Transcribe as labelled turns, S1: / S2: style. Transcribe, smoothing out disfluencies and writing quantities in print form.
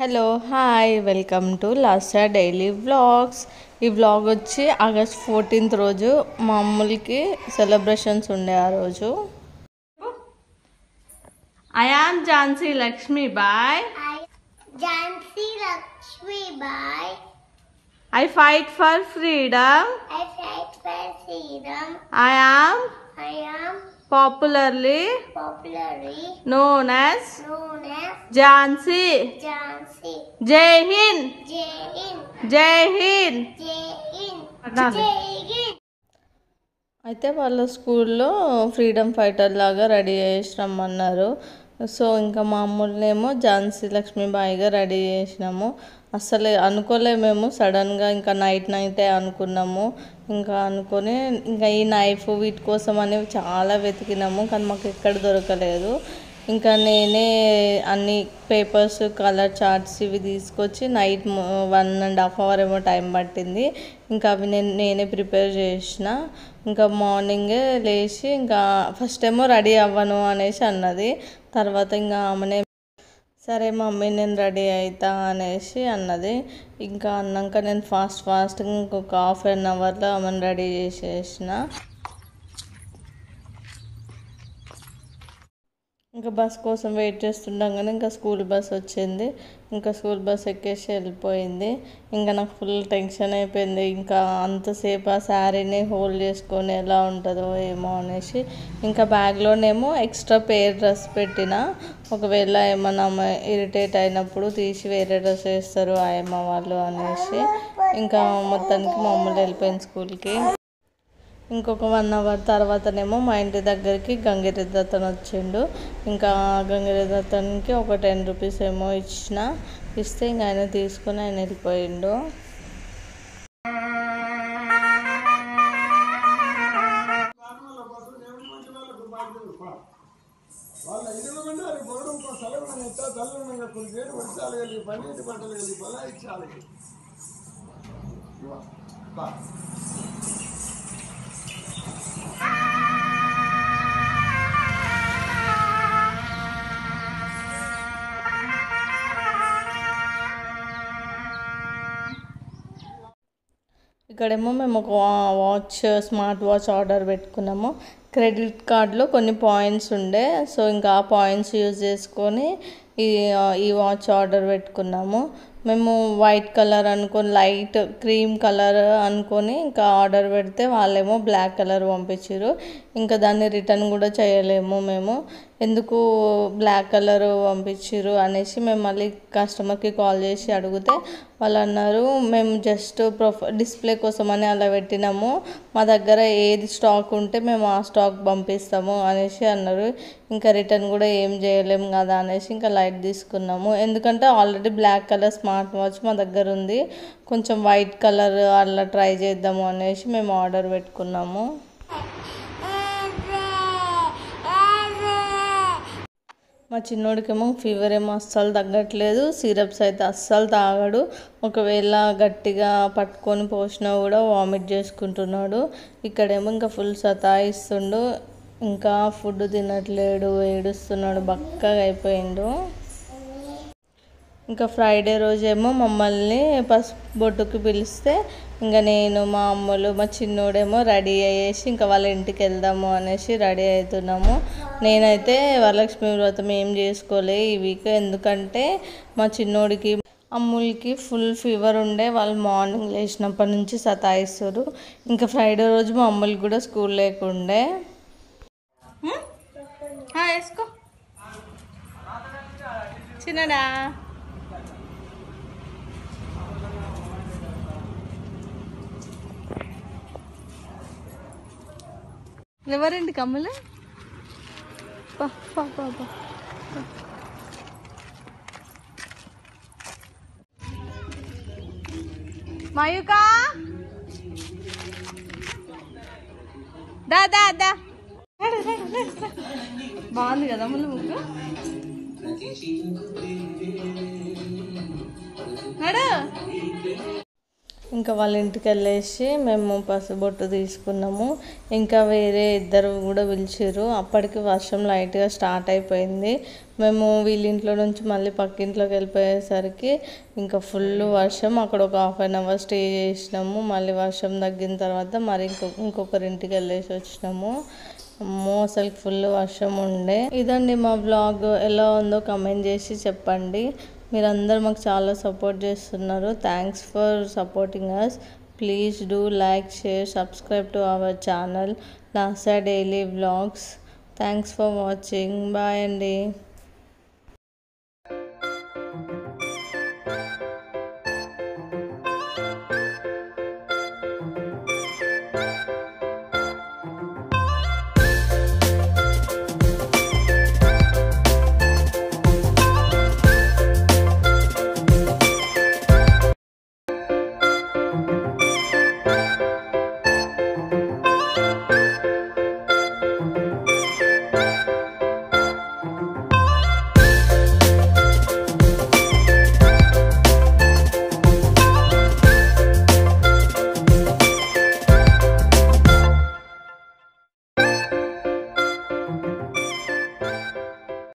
S1: Hello hi welcome to Lasya daily vlogs. ఈ vlog వచ్చి August 14th రోజు మా అమ్ములకి సెలబ్రేషన్స్ ఉండే ఆ రోజు. I am Jhansi Lakshmibai.
S2: Jhansi Lakshmibai.
S1: I fight for freedom.
S2: I fight for freedom.
S1: I am
S2: popularly
S1: known as Jhansi.
S2: Jhansi.
S1: Jai Hind.
S2: Jai Hind.
S1: Jai Hind.
S2: Jai Hind. Jai Hind.
S1: అయితే వాళ్ళ స్కూల్లో freedom fighter లాగా ready చేసి రమ్మన్నారు. So ఇంకా మా అమ్ములనేమో Jhansi లక్ష్మీబాయిగా ready చేసినాము. అసలు అనుకోలేమేమో, సడన్గా ఇంకా నైటే అనుకున్నాము. ఇంకా అనుకొని ఇంకా ఈ నైఫ్ వీటి కోసం అనేవి చాలా వెతికినాము, కానీ మాకు ఎక్కడ దొరకలేదు. ఇంకా నేనే అన్ని పేపర్స్, కలర్ చార్ట్స్ ఇవి తీసుకొచ్చి నైట్ 1.5 hours ఏమో టైం పట్టింది. ఇంకా అవి నేనే ప్రిపేర్ చేసిన. ఇంకా మార్నింగే లేచి ఇంకా ఫస్ట్ ఏమో రెడీ అవ్వను అనేసి అన్నది. తర్వాత ఇంకా ఆమెనే సరే మమ్మీ నేను రెడీ అవుతా అనేసి అన్నది. ఇంకా అన్నాక నేను ఫాస్ట్గా ఇంకొక 1/2 hourలో ఆమెను రెడీ చేసేసిన. ఇంకా బస్ కోసం వెయిట్ చేస్తుండగానే ఇంకా స్కూల్ బస్ వచ్చింది. ఇంకా స్కూల్ బస్ ఎక్కేసి వెళ్ళిపోయింది. ఇంకా నాకు ఫుల్ టెన్షన్ అయిపోయింది. ఇంకా అంతసేపు ఆ శారీని హోల్డ్ చేసుకొని ఎలా ఉంటుందో ఏమో అనేసి ఇంకా బ్యాగ్లోనేమో ఎక్స్ట్రా పేర్ డ్రెస్ పెట్టిన, ఒకవేళ ఏమన్నా ఇరిటేట్ అయినప్పుడు తీసి వేరే డ్రెస్ వేస్తారు ఆయమ్మ వాళ్ళు అనేసి. ఇంకా మొత్తానికి మా అమ్మలు వెళ్ళిపోయింది స్కూల్కి. ఇంకొక 1 hour తర్వాతనేమో మా ఇంటి దగ్గరికి గంగిరెద్దు వచ్చిండు. ఇంకా గంగిరెద్దుకి ఒక 10 rupees ఏమో ఇస్తే ఇంకా ఆయన తీసుకొని ఆయన వెళ్ళిపోయిండు. ఇక్కడేమో మేము ఒక స్మార్ట్ వాచ్ ఆర్డర్ పెట్టుకున్నాము. క్రెడిట్ కార్డులో కొన్ని పాయింట్స్ ఉండే, సో ఇంకా ఆ పాయింట్స్ యూజ్ చేసుకొని ఈ వాచ్ ఆర్డర్ పెట్టుకున్నాము. మేము వైట్ కలర్ అనుకొని లైట్ క్రీమ్ కలర్ అనుకొని ఇంకా ఆర్డర్ పెడితే వాళ్ళేమో బ్లాక్ కలర్ పంపించారు. ఇంకా దాన్ని రిటర్న్ కూడా చేయలేము మేము, ఎందుకు బ్లాక్ కలర్ పంపించారు అనేసి మేము మళ్ళీ కస్టమర్కి కాల్ చేసి అడిగితే వాళ్ళు అన్నారు, మేము జస్ట్ డిస్ప్లే కోసం అని అలా పెట్టినాము, మా దగ్గర ఏది స్టాక్ ఉంటే మేము ఆ స్టాక్ పంపిస్తాము అనేసి అన్నారు. ఇంకా రిటర్న్ కూడా ఏం చేయలేము కదా అనేసి ఇంకా లైట్ తీసుకున్నాము. ఎందుకంటే already black colour smart watch మా దగ్గర ఉంది, కొంచెం వైట్ కలర్ అలా ట్రై చేద్దాము అనేసి మేము ఆర్డర్ పెట్టుకున్నాము. మా చిన్నోడికేమో ఫీవర్ ఏమో అస్సలు తగ్గట్లేదు, సిరప్స్ అయితే అస్సలు తాగాడు. ఒకవేళ గట్టిగా పట్టుకొని పోసినా కూడా వామిట్ చేసుకుంటున్నాడు. ఇక్కడేమో ఇంకా ఫుల్ సతాయిస్తుండు, ఇంకా ఫుడ్ తినట్లేడు, ఏడుస్తున్నాడు, బక్కగా అయిపోయిండు. ఇంకా ఫ్రైడే రోజేమో మమ్మల్ని పసుపు బొట్టుకి పిలిస్తే ఇంకా నేను, మా అమ్మలు, మా చిన్నోడేమో రెడీ అయ్యేసి ఇంకా వాళ్ళ ఇంటికి వెళ్దాము అనేసి రెడీ అవుతున్నాము. నేనైతే వరలక్ష్మి వ్రతం ఏం చేసుకోలే ఈ వీక్, ఎందుకంటే మా చిన్నోడికి అమ్ములకి ఫుల్ ఫీవర్ ఉండే, వాళ్ళు మార్నింగ్ లేచినప్పటి నుంచి సతాయిస్తారు. ఇంకా ఫ్రైడే రోజు మా అమ్ములకి కూడా స్కూల్ లేకుండే. వేసుకో చిన్నడా. ఎవరండి కమ్మలు? మయూకా దా దా దా, బాగుంది కదా ముళ్ళు ముగ్గు. నడు. ఇంకా వాళ్ళ ఇంటికి వెళ్ళేసి మేము పసుబొట్టు తీసుకున్నాము. ఇంకా వేరే ఇద్దరు కూడా పిలిచారు. అప్పటికి వర్షం లైట్గా స్టార్ట్ అయిపోయింది. మేము వీళ్ళ ఇంట్లో నుంచి మళ్ళీ పక్కింట్లోకి వెళ్ళిపోయేసరికి ఇంకా ఫుల్ వర్షం. అక్కడ ఒక 1/2 అవర్ స్టే చేసినాము. మళ్ళీ వర్షం తగ్గిన తర్వాత మరి ఇంకొకరి ఇంటికి వెళ్ళేసి వచ్చినాము. అమ్మో అసలు ఫుల్ వర్షం ఉండే. ఇదండి మా వ్లాగ్. ఎలా ఉందో కమెంట్ చేసి చెప్పండి. మీరందరూ మాకు చాలా సపోర్ట్ చేస్తున్నారు. Thanks for supporting us. Please do like, share, subscribe to our channel Lasya daily vlogs. Thanks for watching. Bye అండి.